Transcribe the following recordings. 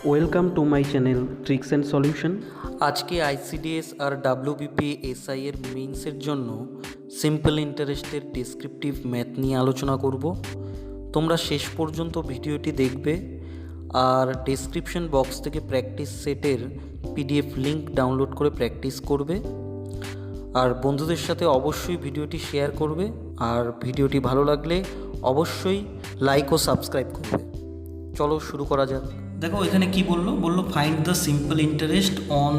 Welcome to my channel tricks and solution. আজকে ICDS আর WBP SI এর মেইনসের জন্য simple ইন্টারেস্টের ডেসক্রিপটিভ ম্যাথ নিয়ে আলোচনা করব। তোমরা শেষ পর্যন্ত ভিডিওটি দেখবে আর ডেসক্রিপশন বক্স থেকে প্র্যাকটিস সেটের পিডিএফ লিঙ্ক ডাউনলোড করে প্র্যাকটিস করবে। আর বন্ধুদের সাথে অবশ্যই ভিডিওটি শেয়ার করবে, আর ভিডিওটি ভালো লাগলে অবশ্যই লাইক ও সাবস্ক্রাইব করবে। চলো শুরু করা যাক। দেখো এখানে কি বললো find the simple interest on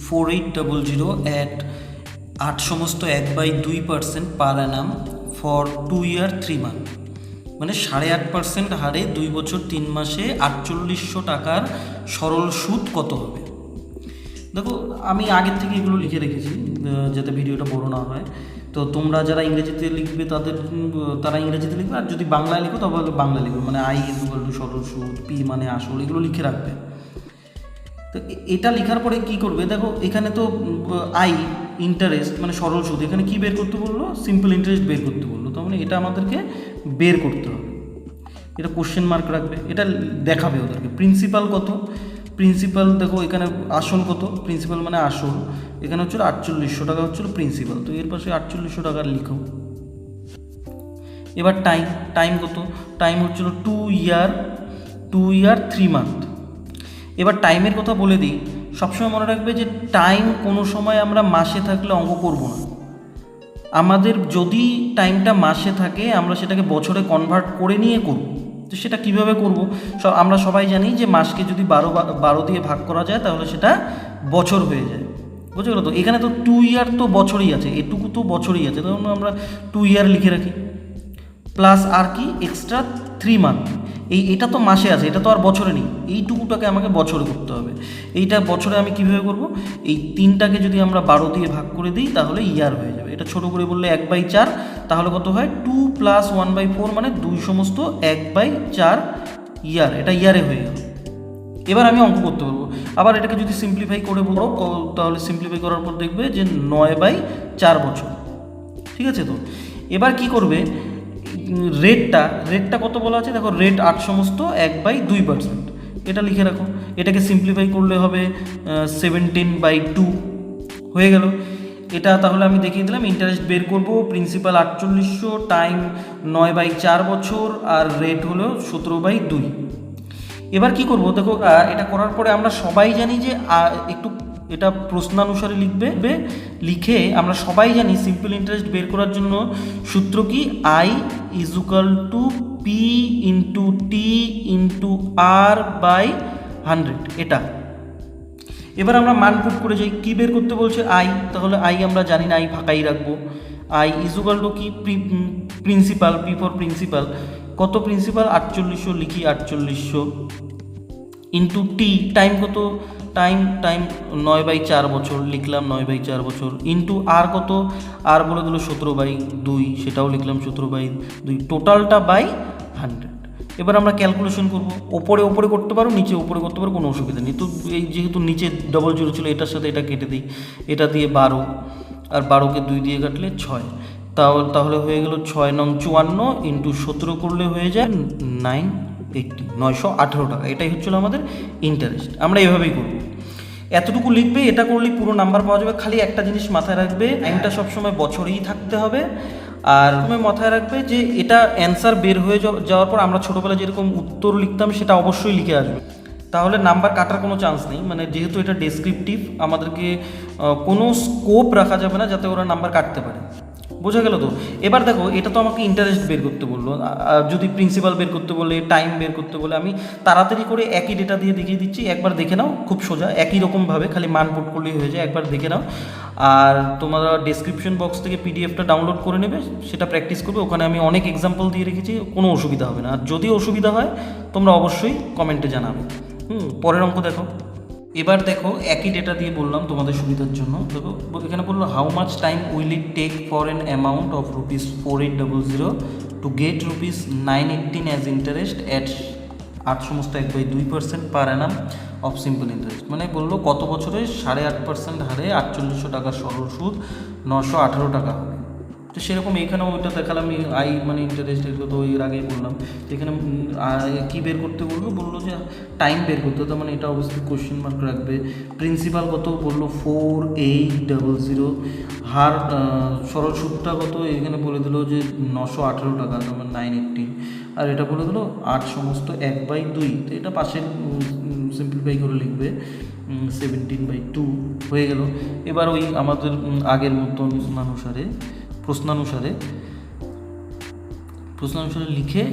₹4800 at 8 সমস্ত 1/2% per Anam for 2 year 3 month, মানে 8.5% হারে 2 বছর 3 মাসে 4800 টাকার সরল সুদ কত হবে। দেখো আমি আগের থেকে এগুলো লিখে রেখেছি যাতে ভিডিওটা বড় না হয়। তো তোমরা যারা ইংরেজিতে লিখবে তারা ইংরেজিতে লিখবে, আর যদি বাংলায় লিখো তবে বাংলা লিখবে, মানে আই ইকুয়াল টু সরল সুদ, পি মানে আসল, এগুলো লিখে রাখবে। তো এটা লেখার পরে কি করবে, দেখো এখানে তো আই ইন্টারেস্ট মানে সরল সুদ, এখানে কি বের করতে বললো, সিম্পল ইন্টারেস্ট বের করতে বললো। তার মানে এটা আমাদেরকে বের করতে হবে, এটা কোশ্চেন মার্ক রাখবে, এটা দেখাবে ওদেরকে। প্রিন্সিপাল কত, প্রিন্সিপাল দেখো এখানে আসল কত, প্রিন্সিপাল মানে আসল, এখানে হচ্ছিল 4800 টাকা হচ্ছিল প্রিন্সিপাল, তো এর পাশে 4800 টাকার লিখো। এবার টাইম কত, টাইম হচ্ছিল 2 year 3 month। এবার টাইমের কথা বলে দিই, সবসময় মনে রাখবে যে টাইম কোনো সময় আমরা মাসে থাকলে অঙ্ক করব না। আমাদের যদি টাইমটা মাসে থাকে আমরা সেটাকে বছরে কনভার্ট করে নিয়ে করব। তো সেটা কীভাবে করব, আমরা সবাই জানি যে মাসকে যদি 12 দিয়ে ভাগ করা যায় তাহলে সেটা বছর হয়ে যায়, বুঝতে গেলো। তো এখানে তো 2 year তো বছরই আছে, এটুকু তো বছরই আছে, তখন আমরা 2 year লিখে রাখি, প্লাস আর কি এক্সট্রা 3 month। এটা তো মাসে আছে, এটা তো আর বছরে নেই, এইটুকুটাকে আমাকে বছরে করতে হবে। এইটা বছরে আমি কীভাবে করব, এই 3টাকে যদি আমরা 12 দিয়ে ভাগ করে দিই তাহলে ইয়ার হয়ে যাবে। এটা ছোটো করে বললে 1/4, তাহলে কত হয় 2 + 1/4 মানে 2 সমস্ত 1/4 ইয়ার, এটা ইয়ারে হয়ে গেল। এবার আমি অঙ্ক করতে পারবো। আবার এটাকে যদি সিম্পলিফাই করে বলো তাহলে সিম্পলিফাই করার পর দেখবে যে 9/4 বছর, ঠিক আছে। তো এবার কি করবে, রেটটা কত বলা আছে, দেখো রেট 8 সমস্ত 1/2%, এটা লিখে রাখো। এটাকে সিম্পলিফাই করলে হবে 17/2 হয়ে গেল। এটা তাহলে আমি দেখিয়ে দিলাম, ইন্টারেস্ট বের করব, প্রিন্সিপাল 4800, টাইম 9/4 বছর, আর রেট হলো 17/2। এবার কি করব, দেখো এটা করার পরে আমরা সবাই জানি যে একটু এটা প্রশ্নানুসারে লিখে আমরা সবাই জানি সিম্পল ইন্টারেস্ট বের করার জন্য সূত্র কি, আই = পি × টি × R/100, এটা। এবার আমরা মান পুট করে যাই, কী বের করতে বলছে আই, তাহলে আই আমরা জানি না, আই ফাঁকাই রাখবো। আই = কি, প্রিন্সিপাল, পি ফর প্রিন্সিপাল, কত প্রিন্সিপাল 4800 লিখি, 4800 ইন্টু টি, টাইম কত, টাইম 9/4 বছর লিখলাম, 9/4 বছর, ইন্টু আর কত, আর বলে দিল 17/2, সেটাও লিখলাম 17/2, টোটালটা বাই 100। এবার আমরা ক্যালকুলেশন করব, ওপরে করতে পারো, নিচে উপরে করতে পারো, কোনো অসুবিধা নেই। তো এই যেহেতু নিচে 00 ছিল, এটার সাথে এটা কেটে দিই, এটা দিয়ে 12, আর 12কে 2 দিয়ে কাটলে 6, তাহলে হয়ে গেল 6 নং 54 ইন্টু 17 করলে হয়ে যায় 918 টাকা। এটাই হচ্ছিল আমাদের ইন্টারেস্ট। আমরা এভাবেই করব, এতটুকু লিখবে, এটা করলেই পুরো নাম্বার পাওয়া যাবে। খালি একটা জিনিস মাথায় রাখবে, টাইমটা সবসময় বছরেই থাকতে হবে। আর তুমি মাথায় রাখবে যে এটা অ্যান্সার বের হয়ে যাওয়ার পর আমরা ছোটোবেলায় যেরকম উত্তর লিখতাম সেটা অবশ্যই লিখে আসবে, তাহলে নাম্বার কাটার কোনো চান্স নেই। মানে যেহেতু এটা ডেসক্রিপটিভ, আমাদেরকে কোনো স্কোপ রাখা যাবে না যাতে ওরা নাম্বার কাটতে পারে, বোঝা গেল তো। এবার দেখো এটা তো আমাকে ইন্টারেস্ট বের করতে বললো, যদি প্রিন্সিপাল বের করতে বলে, টাইম বের করতে বলে, আমি তাড়াতাড়ি করে একই ডেটা দিয়ে দেখিয়ে দিচ্ছি, একবার দেখে নাও, খুব সোজা, একই রকমভাবে খালি মান পুট করলেই হয়ে যায়, একবার দেখে নাও। আর তোমরা ডেসক্রিপশন বক্স থেকে পিডিএফটা ডাউনলোড করে নেবে, সেটা প্র্যাকটিস করবে, ওখানে আমি অনেক এক্সাম্পল দিয়ে রেখেছি, কোনো অসুবিধা হবে না। আর যদি অসুবিধা হয় তোমরা অবশ্যই কমেন্টে জানাবে। পরের অঙ্ক দেখো। এবার দেখো একই ডেটা দিয়ে বললাম তোমাদের সুবিধার জন্য। দেখো এখানে বললো how much time will it take for an amount of ₹4800 to get ₹918 as interest at 8 সমস্ত 1/2% per annum of simple interest. মানে বললো কত বছরে 8.5% হারে 4800 টাকার সরল সুদ 918 টাকা হবে। তো সেরকম এখানেও ওইটা দেখালাম, আই মানে ইন্টারেস্ট, এগুলো তো এর আগেই বললাম। এখানে কী বের করতে বললো যে টাইম বের করতে, তার মানে এটা অবশ্যই কোশ্চেন মার্ক রাখবে। প্রিন্সিপাল কত বললো 4800, হার সরল সুদটা কত এখানে বলে দিল যে 918 টাকা, তার মানে 918, আর এটা বলে দিল 8 সমস্ত 1/2, তো এটা পাশে সিম্পলিফাই করে লিখবে 17/2 হয়ে গেল। এবার ওই আমাদের আগের মতন প্রশ্নানুসারে লিখে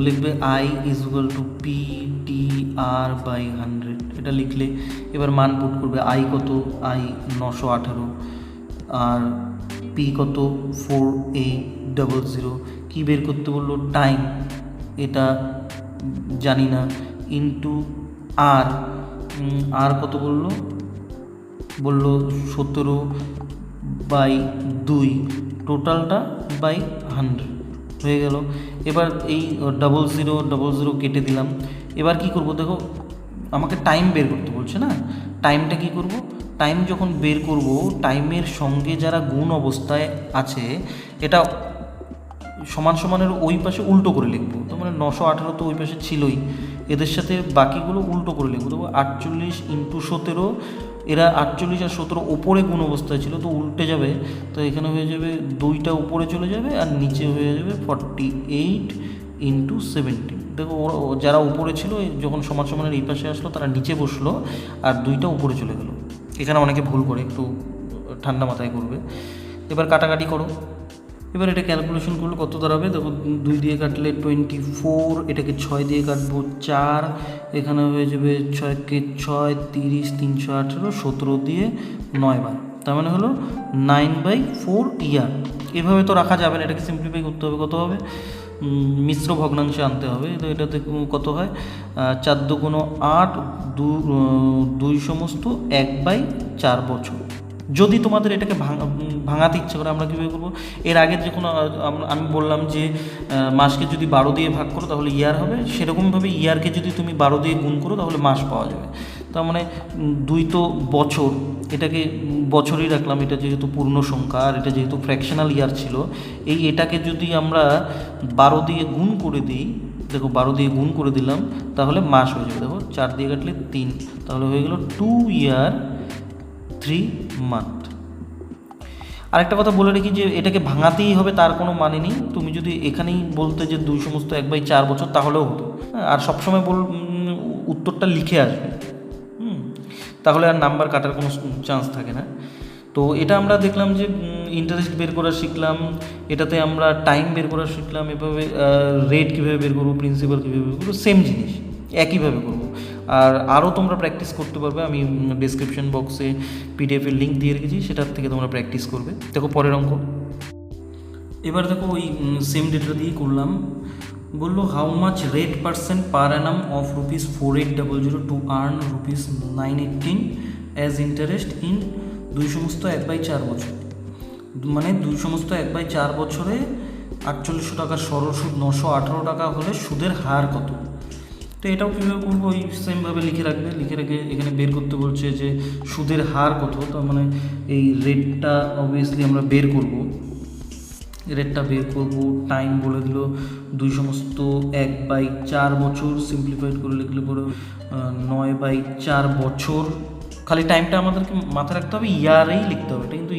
লিখবে I is equal two PTR/100, এটা লিখলে এবার মান পুট করবে। আই কত, আই 918, আর পি কত 4800, কী বের করতে বললো টাইম, এটা জানি না, ইন্টু আর কত বললো 17/2, টোটালটা বাই 100 হয়ে গেল। এবার এই 00 কেটে দিলাম। এবার কি করব, দেখো আমাকে টাইম বের করতে বলছে না, টাইমটা কি করব, টাইম যখন বের করব টাইমের সঙ্গে যারা গুণ অবস্থায় আছে এটা সমান সমানের ওই পাশে উল্টো করে লিখবো। তো মানে 918 তো ওই পাশে ছিলই, এদের সাথে বাকিগুলো উল্টো করে লিখবো। দেখো 48 × 17, এরা 48 আর 17 ওপরে গুণ অবস্থায় ছিল, তো উল্টে যাবে, তো এখানে হয়ে যাবে 2টা উপরে চলে যাবে আর নিচে হয়ে যাবে 48 × 17। দেখো যারা উপরে ছিল যখন সমান সমানের এই পাশে আসলো তারা নিচে বসলো আর 2টা উপরে চলে গেলো। এখানে অনেকে ভুল করে, একটু ঠান্ডা মাথায় করবে। এবার কাটাকাটি করো। এবার এটা ক্যালকুলেশন করলে কত দাঁড়াবে, দেখো 2 দিয়ে কাটলে 24, এটাকে 6 দিয়ে কাটবো 4, এখানে হয়ে যাবে 6 × 6 30, 318, 17 দিয়ে 9 বার, তার মানে হলো 9/4 ইয়ার। এভাবে তো রাখা যাবে না, এটাকে সিম্পলিফাই করতে হবে। কত হবে, মিশ্র ভগ্নাংশে আনতে হবে। তো এটাতে কত হয় 4 × 8, 2 সমস্ত 1/4 বছর। যদি তোমাদের এটাকে ভাঙাতে ইচ্ছে করে আমরা কীভাবে করবো, এর আগের যখন আমি বললাম যে মাসকে যদি 12 দিয়ে ভাগ করো তাহলে ইয়ার হবে, সেরকমভাবে ইয়ারকে যদি তুমি 12 দিয়ে গুণ করো তাহলে মাস পাওয়া যাবে। তার মানে 2 তো বছর, এটাকে বছরই রাখলাম, এটা যেহেতু পূর্ণ সংখ্যা আর এটা যেহেতু ফ্র্যাকশনাল ইয়ার ছিল, এটাকে যদি আমরা 12 দিয়ে গুণ করে দিই, দেখো 12 দিয়ে গুণ করে দিলাম তাহলে মাস হয়ে যাবে। দেখো 4 দিয়ে কাটলে 3, তাহলে হয়ে গেল 2 ইয়ার 3 মান্থ। আরেকটা কথা বলে রাখি যে এটাকে ভাঙাতেই হবে তার কোনো মানে নেই, তুমি যদি এখানেই বলতে যে 2 সমস্ত 1/4 বছর তাহলেও হতো, আর সবসময় উত্তরটা লিখে আসবে, তাহলে আর নাম্বার কাটার কোনো চান্স থাকে না। তো এটা আমরা দেখলাম যে ইন্টারেস্ট বের করা শিখলাম, এটাতে আমরা টাইম বের করা শিখলাম, এভাবে রেট কীভাবে বের করবো, প্রিন্সিপাল কীভাবে বের করবো, সেম জিনিস একইভাবে করবো। আর আরও তোমরা প্র্যাকটিস করতে পারবে, আমি ডিসক্রিপশন বক্সে পিডিএফের লিঙ্ক দিয়ে রেখেছি, সেটার থেকে তোমরা প্র্যাকটিস করবে। দেখো পরের অঙ্ক। এবার দেখো ওই সেম ডেটা দিয়েই করলাম। বললো how much rate percent per annum of ₹4800 to earn ₹918 as interest in 2 সমস্ত 1/4 বছর। মানে 2 সমস্ত 1/4 বছরে 4800 টাকার সরল সুদ 918 টাকা হলে সুদের হার কত। তো এটাও কীভাবে করবো, ওই সেমভাবে লিখে রেখে এখানে বের করতে বলছে যে সুদের হার কত, তার মানে এই রেটটা অবভিয়াসলি আমরা বের করব। টাইম বলে দিল 2 সমস্ত 1/4 বছর, সিম্পলিফাইড করে লিখলে পরে 9/4 বছর। খালি টাইমটা আমাদেরকে মাথায় রাখতে হবে, ইয়ারেই লিখতে হবে, এটা কিন্তু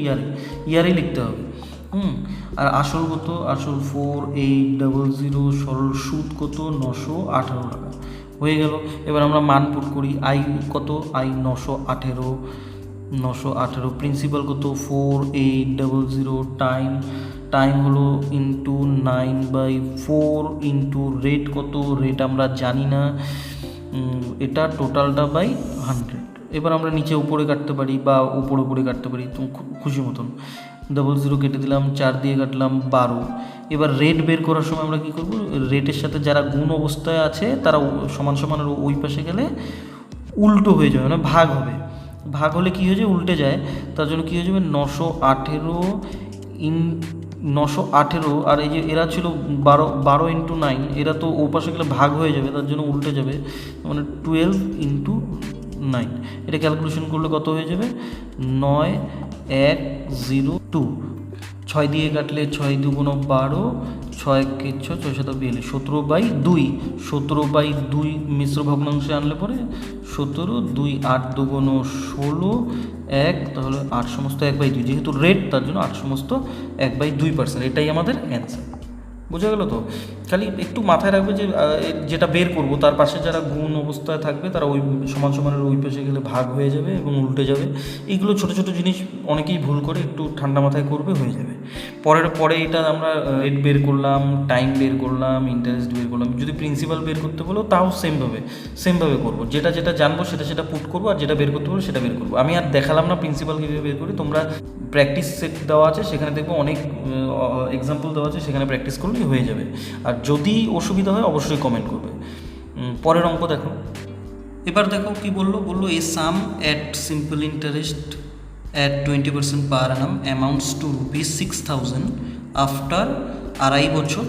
ইয়ারেই লিখতে হবে। আর আসল কত, আসল 4800, সরল সুদ কত 918 টাকা হয়ে গেল। এবার আমরা মান পুট করি, আই কত, আই 918, প্রিন্সিপাল কত 4800, টাইম হলো ইন্টু 9/4 ইন্টু রেট কত, রেট আমরা জানি না, এটা টোটালটা বাই 100। এবার আমরা নিচে উপরে কাটতে পারি বা উপরে কাটতে পারি, তুমি খুশি মতন। 00 কেটে দিলাম, 4 দিয়ে কাটলাম 12। এবার রেট বের করার সময় আমরা কী করবো, রেটের সাথে যারা গুণ অবস্থায় আছে তারা সমান সমানের ওই পাশে গেলে উল্টো হয়ে যাবে, মানে ভাগ হলে কী হয়ে যায়, উল্টে যায়। তার জন্য কী হয়ে যাবে 918 আর এই যে এরা ছিল 12 × 9, এরা তো ও পাশে গেলে ভাগ হয়ে যাবে, তার জন্য উল্টে যাবে, মানে 12 × 9। এটা ক্যালকুলেশন করলে কত হয়ে যাবে 9102, ছয় দিয়ে কাটলে 6 দুগুণ 12, 6 কে 6, 6 7 42, 17/2, 17/2 মিশ্র ভগ্নাংশে আনলে পরে 17, 2 8 দুগুণ 16, 1, তাহলে 8 সমস্ত 1/2, যেহেতু রেট তার জন্য 8 সমস্ত 1/2%, এটাই আমাদের অ্যান্সার। বোঝা গেল তো? খালি একটু মাথায় রাখবে যে যেটা বের করব তার পাশে যারা গুণ অবস্থায় থাকবে তারা ওই সমান সমানের ওই পাশে গেলে ভাগ হয়ে যাবে এবং উল্টে যাবে। এইগুলো ছোটো ছোটো জিনিস অনেকেই ভুল করে, একটু ঠান্ডা মাথায় করবে, হয়ে যাবে। পরে এটা আমরা রেট বের করলাম, টাইম বের করলাম, ইন্টারেস্ট বের করলাম। যদি প্রিন্সিপাল বের করতে বলো তাও সেমভাবে করবো। যেটা জানবো সেটা পুট করবো, আর যেটা বের করতে বলো সেটা বের করবো। আমি আর দেখালাম না প্রিন্সিপাল কীভাবে বের করি, তোমরা প্র্যাকটিস সেট দেওয়া আছে, সেখানে দেখবো অনেক এক্সাম্পল দেওয়া আছে, সেখানে প্র্যাকটিস করলেই হয়ে যাবে। আর যদি অসুবিধা হয় অবশ্যই কমেন্ট করবে। পরের অঙ্ক দেখো। এবার দেখো কি বললো a sum at simple interest at 20% per annum amounts to ₹6,000 after 2.5 বছর,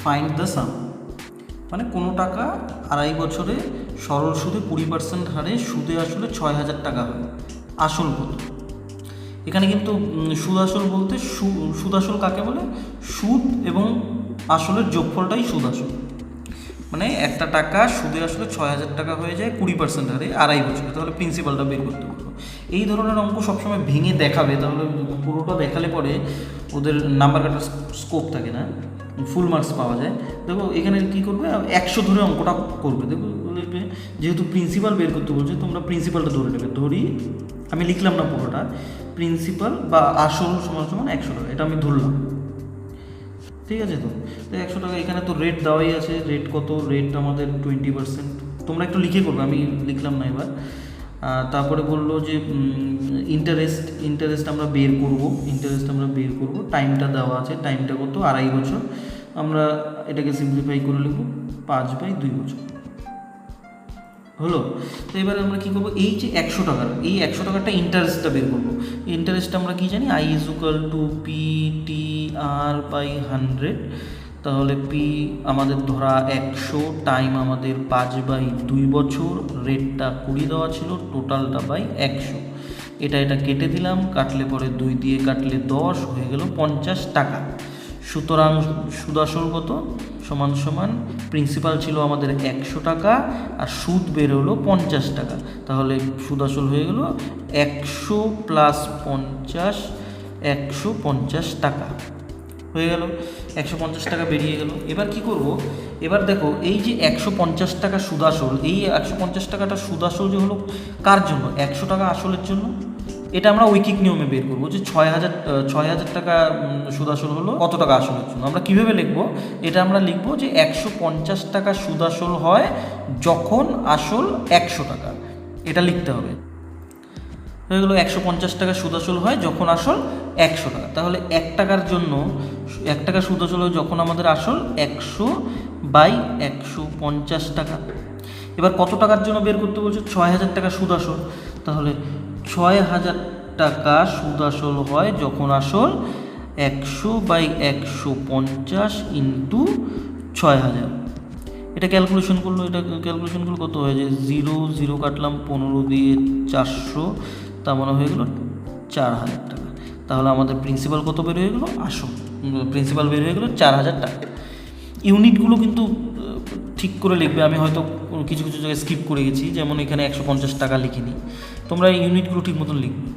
ফাইন্ড দ্য সাম। মানে কোনো টাকা 2.5 বছরে সরল সুদে 20% হারে সুদে আসলে 6,000 টাকা হয়, আসল কত? এখানে কিন্তু সুদ আসল বলতে সুদ আসল কাকে বলে? সুদ এবং আসলের যোগফলটাই সুদ আসল। মানে একটা টাকা সুদে আসলে 6,000 টাকা হয়ে যায় 20% হারে 2.5 বছরে, তাহলে প্রিন্সিপালটা বের করতে পারবো। এই ধরনের অঙ্ক সবসময় ভেঙে দেখাবে, তাহলে পুরোটা দেখালে পরে ওদের নাম্বার কাটার স্কোপ থাকে না, ফুল মার্কস পাওয়া যায়। দেখো এখানে কী করবে, 100 ধরে অঙ্কটা করবে। দেখো লিখবে, যেহেতু প্রিন্সিপাল বের করতে বলছে তোমরা প্রিন্সিপালটা ধরে নেবে। ধরি, আমি লিখলাম না পুরোটা, প্রিন্সিপাল বা আসল সমান সমান 100 টাকা, এটা আমি ধরলাম, ঠিক আছে? তো 100 টাকা, এখানে তো রেট দেওয়াই আছে। রেট কত? রেট আমাদের 20%। তোমরা একটু লিখে করবে, আমি লিখলাম না এবার। তারপরে বললো যে ইন্টারেস্ট আমরা বের করব। টাইমটা দেওয়া আছে, টাইমটা কত? 2.5 বছর। আমরা এটাকে সিম্পলিফাই করে লিখব 5/2 বছর। হলো। তো এবারে আমরা কী করবো, এই যে 100 টাকার, এই 100 টাকাটা ইন্টারেস্টটা বের করবো। ইন্টারেস্টটা আমরা কী জানি, I = PTR/100। তাহলে পি আমাদের ধরা 100, টাইম আমাদের 5/2 বছর, রেটটা 20 দেওয়া ছিল, টোটালটা 100। এটা কেটে দিলাম, কাটলে পরে 2 দিয়ে কাটলে 10, হয়ে গেল 50 টাকা। সুতরাং সুদ আসল কত? সমান প্রিন্সিপাল ছিল আমাদের 100 টাকা আর সুদ বের হলো 50 টাকা। তাহলে সুদ আসল হয়ে গেল 100 + 50, 150 টাকা হয়ে গেল। 150 টাকা বেরিয়ে গেল। এবার কি করব, এবার দেখো এই যে 150 টাকা সুদ আসল, এই 150 টাকাটা সুদ আসল যে হলো কার জন্য? 100 টাকা আসলের জন্য। এটা আমরা ঐকিক নিয়মে বের করবো যে 6,000 টাকা সুদ আসল হলো কত টাকা আসলের জন্য। আমরা কীভাবে লিখবো? এটা আমরা লিখবো যে 150 টাকা সুদ আসল হয় যখন আসল 100 টাকা, এটা লিখতে হবে। হয়ে গেলো 150 টাকা সুদ আসল হয় যখন আসল 100 টাকা। তাহলে 1 টাকার জন্য 1 টাকা সুদ আসল হয় যখন আমাদের আসল 100/150 টাকা। এবার কত টাকার জন্য বের করতে বলছো? 6,000 টাকা সুদ আসল। তাহলে 6,000 টাকা সুদ আসল হয় যখন আসল 100/150 × 6,000। এটা ক্যালকুলেশন করলো কত হয়ে যায়? 0 কাটলাম 15 দিয়ে 400, তার মানে হয়ে গেল 4,000 টাকা। তাহলে আমাদের প্রিন্সিপাল কত বের হয়ে গেলো? আসল প্রিন্সিপাল বের হয়ে গেলো 4,000 টাকা। ইউনিটগুলো কিন্তু ঠিক করে লিখবে। আমি হয়তো কিছু জায়গায় স্কিপ করে গেছি, যেমন এখানে 150 টাকা লিখিনি। তোমরা ইউনিটগুলো ঠিক মতন লিখবে,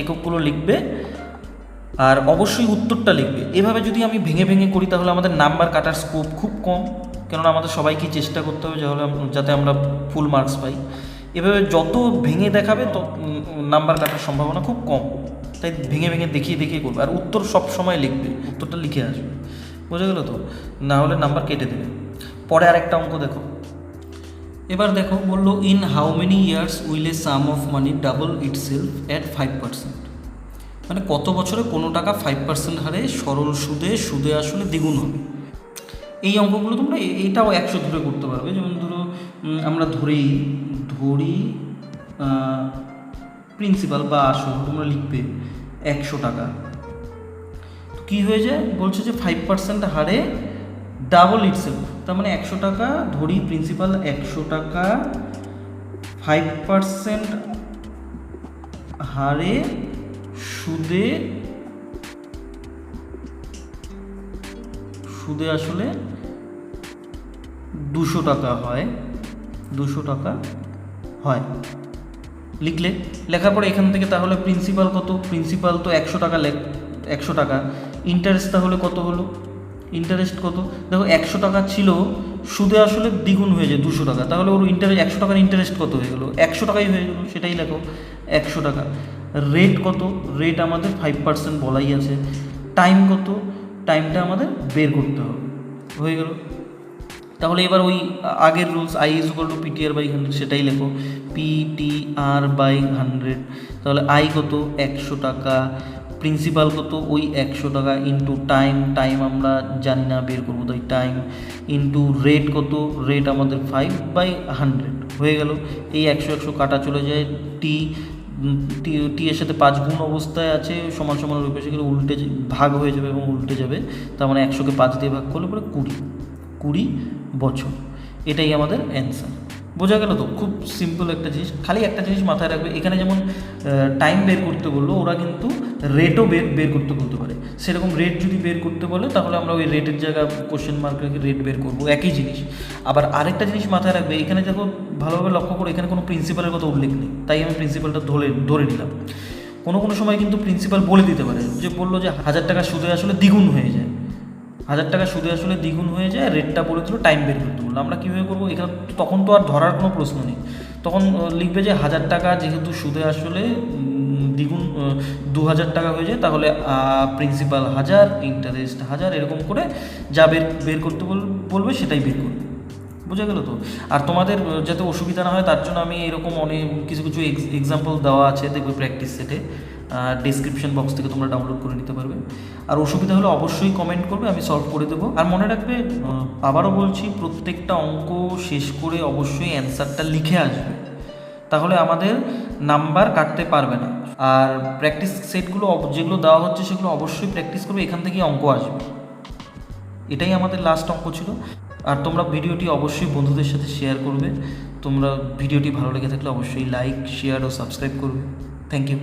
এককগুলো লিখবে, আর অবশ্যই উত্তরটা লিখবে। এভাবে যদি আমি ভেঙে করি তাহলে আমাদের নাম্বার কাটার স্কোপ খুব কম, কেননা আমাদের সবাইকে চেষ্টা করতে হবে যাতে আমরা ফুল মার্কস পাই। এভাবে যত ভেঙে দেখাবে তো নাম্বার কাটার সম্ভাবনা খুব কম। তাই ভেঙে দেখিয়ে করবে, আর উত্তর সব সময় লিখবে, উত্তরটা লিখে আসবে। বোঝা গেল তো? না হলে নাম্বার কেটে দেবে। পরে আরেকটা অঙ্ক দেখো। এবার দেখো বললো, in how many years will A some of money double itself at 5%। মানে কত বছরে কোনো টাকা 5% হারে সরল সুদে আসলে দ্বিগুণ হবে। এই অঙ্কগুলো তোমরা এইটাও 100 ধরে করতে পারবে। যেমন ধরো আমরা ধরি প্রিন্সিপাল বা আসল তোমরা লিখবে 100 টাকা। তো কী হয়ে যায়? বলছে যে 5% হারে ডাবল ইটসেলফ, তার মানে 100 টাকা ধরি প্রিন্সিপাল 100 টাকা, 5% হারে সুদে সুদে আসলে 200 টাকা হয়, 200 টাকা হয় লিখলে। লেখার পরে এখান থেকে তাহলে প্রিন্সিপাল কত, প্রিন্সিপাল তো 100 টাকা 100 টাকা। ইন্টারেস্ট তাহলে কত হলো, ইন্টারেস্ট কত, দেখো 100 টাকা ছিল, সুদে আসলে দ্বিগুণ হয়ে যায় 200 টাকা, তাহলে ওর 100 টাকার ইন্টারেস্ট কত হয়ে গেলো, 100 টাকাই হয়ে গেলো, সেটাই লেখো 100 টাকা। রেট কত, রেট আমাদের 5% বলাই আছে। টাইম কত, টাইমটা আমাদের বের করতে হবে, হয়ে গেল। তাহলে এবার ওই আগের rules I is equal to PTR by 100 সেটাই লেখো, পিটিআর বাই 100। তাহলে আই কত 100 টাকা, প্রিন্সিপাল কত ওই 100 টাকা, ইন্টু টাইম, টাইম আমরা জানি না বের করবো তাই টাইম, ইন্টু রেট কত, রেট আমাদের 5/100 হয়ে গেল। এই 100 কাটা চলে যায়, টি টি এর সাথে 5 গুণ অবস্থায় আছে, সমান সমান রূপে সেগুলো উল্টে ভাগ হয়ে যাবে এবং উল্টে যাবে, তার মানে 100কে 5 দিয়ে ভাগ করলে পরে 20 বছর। এটাই আমাদের অ্যান্সার। বোঝা গেল তো? খুব সিম্পল একটা জিনিস। খালি একটা জিনিস মাথায় রাখবে, এখানে যেমন টাইম বের করতে বললো, ওরা কিন্তু রেটও বের করতে বলতে পারে। সেরকম রেট যদি বের করতে বলে তাহলে আমরা ওই রেটের জায়গায় কোশ্চেন মার্ক রেখে রেট বের করবো, একই জিনিস। আবার আরেকটা জিনিস মাথায় রাখবে, এখানে দেখো ভালোভাবে লক্ষ্য করো, এখানে কোনো প্রিন্সিপালের কথা উল্লেখ নেই, তাই আমি প্রিন্সিপালটা ধরে নিলাম। কোনো সময় কিন্তু প্রিন্সিপাল বলে দিতে পারে, যে বললো যে 1000 টাকা সুদে আসলে দ্বিগুণ হয়ে যায়, 1000 টাকা সুদে আসলে দ্বিগুণ হয়ে যায়, রেটটা বলেছিল টাইম বের করতে বললো। আমরা কীভাবে করবো, এখানে তখন তো আর ধরার কোনো প্রশ্ন নেই, তখন লিখবে যে 1000 টাকা যেহেতু সুদে আসলে দ্বিগুণ 2000 টাকা হয়ে যায়, তাহলে প্রিন্সিপাল 1000, ইন্টারেস্ট 1000, এরকম করে যা বের করতে বলবে সেটাই বের করবে। বোঝা গেল তো? আর তোমাদের যাতে অসুবিধা না হয় তার জন্য আমি এরকম অনেক কিছু এক্সাম্পল দেওয়া আছে, দেখবে প্র্যাকটিস সেটে, ডিসক্রিপশন বক্স থেকে তোমরা ডাউনলোড করে নিতে পারবে। আর অসুবিধা হলে অবশ্যই কমেন্ট করবে, আমি সলভ করে দেবো। আর মনে রাখবে, আবারও বলছি, প্রত্যেকটা অঙ্ক শেষ করে অবশ্যই অ্যান্সারটা লিখে আসবে, তাহলে আমাদের নাম্বার কাটতে পারবে না। আর প্র্যাকটিস সেটগুলো যেগুলো দেওয়া হচ্ছে সেগুলো অবশ্যই প্র্যাকটিস করবে, এখান থেকেই অঙ্ক আসবে। এটাই আমাদের লাস্ট অঙ্ক ছিল। আর তোমরা ভিডিওটি অবশ্যই বন্ধুদের সাথে শেয়ার করবে। তোমরা ভিডিওটি ভালো লেগে থাকলে অবশ্যই লাইক, শেয়ার ও সাবস্ক্রাইব করবে। Thank you.